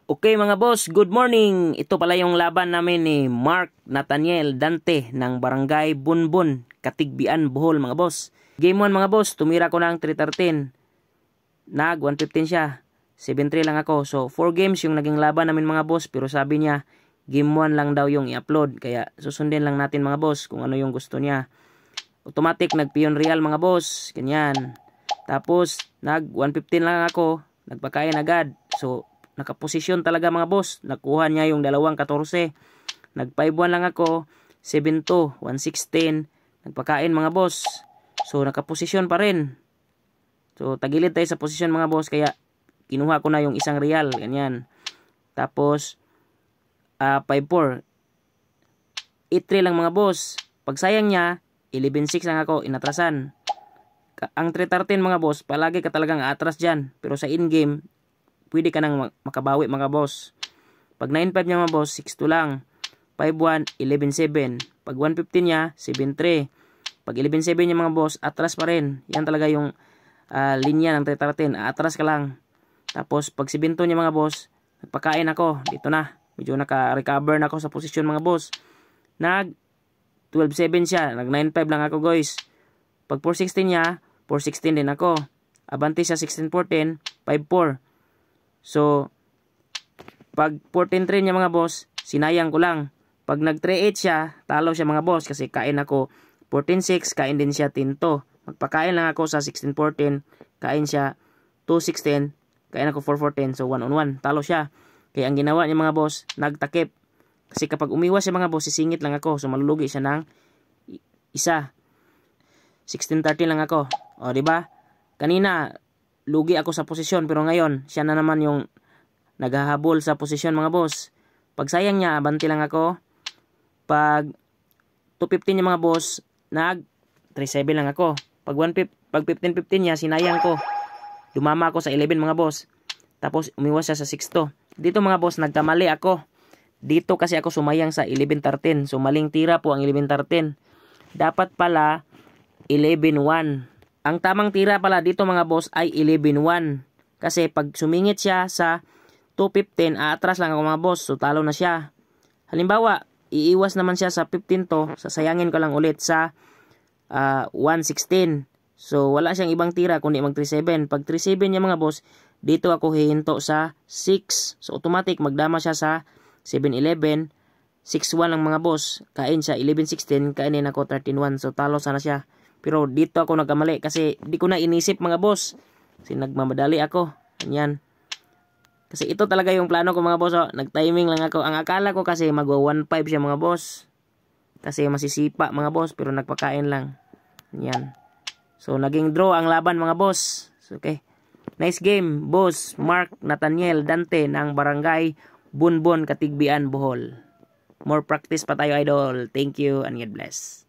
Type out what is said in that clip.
Okay mga boss, good morning. Ito pala yung laban namin ni Mark Nathaniel Dante ng Barangay Bunbun, Katigbian, Bohol mga boss. Game 1 mga boss, tumira ko ng 313. Nag 115 siya. 7-3 lang ako. So 4 games yung naging laban namin mga boss, pero sabi niya game 1 lang daw yung i-upload. Kaya susundin lang natin mga boss kung ano yung gusto niya. Automatic nag-pion real mga boss. Ganyan. Tapos nag 115 lang ako. Nagpakain agad. So nakaposisyon talaga mga boss. Nakuha niya yung 2-14. Nag 5-1 lang ako. 7-2. 116. Nagpakain mga boss. So nakaposisyon pa rin. So tagilid tayo sa posisyon mga boss. Kaya kinuha ko na yung isang real. Ganyan. Tapos 5-4. 8-3 lang mga boss. Pag sayang niya 11-6 lang ako. Inatrasan. Ang 313 mga boss, palagi ka talagang atras dyan. Pero sa in-game, pwede ka nang makabawi mga boss. Pag 9-5 niya mga boss, 6-2 lang. 5-1, 11-7. Pag 115 niya, 7-3. Pag 11-7 niya mga boss, atras pa rin. Yan talaga yung linya ng 313. Atras ka lang. Tapos pag 7-2 niya mga boss, nagpakain ako. Dito na. Medyo naka-recover na ako sa posisyon mga boss. Nag 12-7 siya. Nag 9-5 lang ako guys. Pag 416 niya, 416 din ako. Abante siya 16-14, 5-4. So, pag 14-3 niya mga boss, sinayang ko lang. Pag nag 3-8 siya, talo siya mga boss kasi kain ako 14-6, kain din siya 10-2. Magpakain lang ako sa 16-14, kain siya 2-16, kain ako 4-14, so 1-on-1, talo siya. Kaya ang ginawa niya mga boss, nagtakip. Kasi kapag umiwas siya mga boss, sisingit lang ako, so malulugi siya ng isa. 16-13 lang ako. O, di ba? Kanina lugi ako sa posisyon pero ngayon siya na naman yung naghahabol sa posisyon mga boss. Pag sayang niya, abante lang ako. Pag 215 niya mga boss, nag 37 lang ako. Pag 15-15 niya, sinayang ko. Dumama ako sa 11 mga boss. Tapos umiwas siya sa 6-2. Dito mga boss, nagkamali ako. Dito kasi ako sumayang sa 11-13. So maling tira po ang 11-13. Dapat pala 11-1. Ang tamang tira pala dito mga boss ay 11-1. Kasi pag sumingit siya sa 215, aatras lang ako mga boss. So talo na siya. Halimbawa, iiwas naman siya sa 15 to. Sasayangin ko lang ulit sa 116. So wala siyang ibang tira kundi mag 37. Pag 37 niya mga boss, dito ako hihinto sa 6. So automatic magdama siya sa 7-11. 6-1 lang mga boss. Kain siya 11-16. Kainin ako 13-1. So talo sana siya. Pero dito ako nagkamali kasi di ko na inisip mga boss. Kasi nagmamadali ako. Ganyan. Kasi ito talaga yung plano ko mga boss. Oh. Nag-timing lang ako. Ang akala ko kasi magwa 1-5 siya mga boss. Kasi masisipa mga boss. Pero nagpakain lang. Ganyan. So naging draw ang laban mga boss. So, okay. Nice game boss. Mark Nathaniel Dante ng Barangay Bunbun, Katigbian, Bohol. More practice pa tayo idol. Thank you and God bless.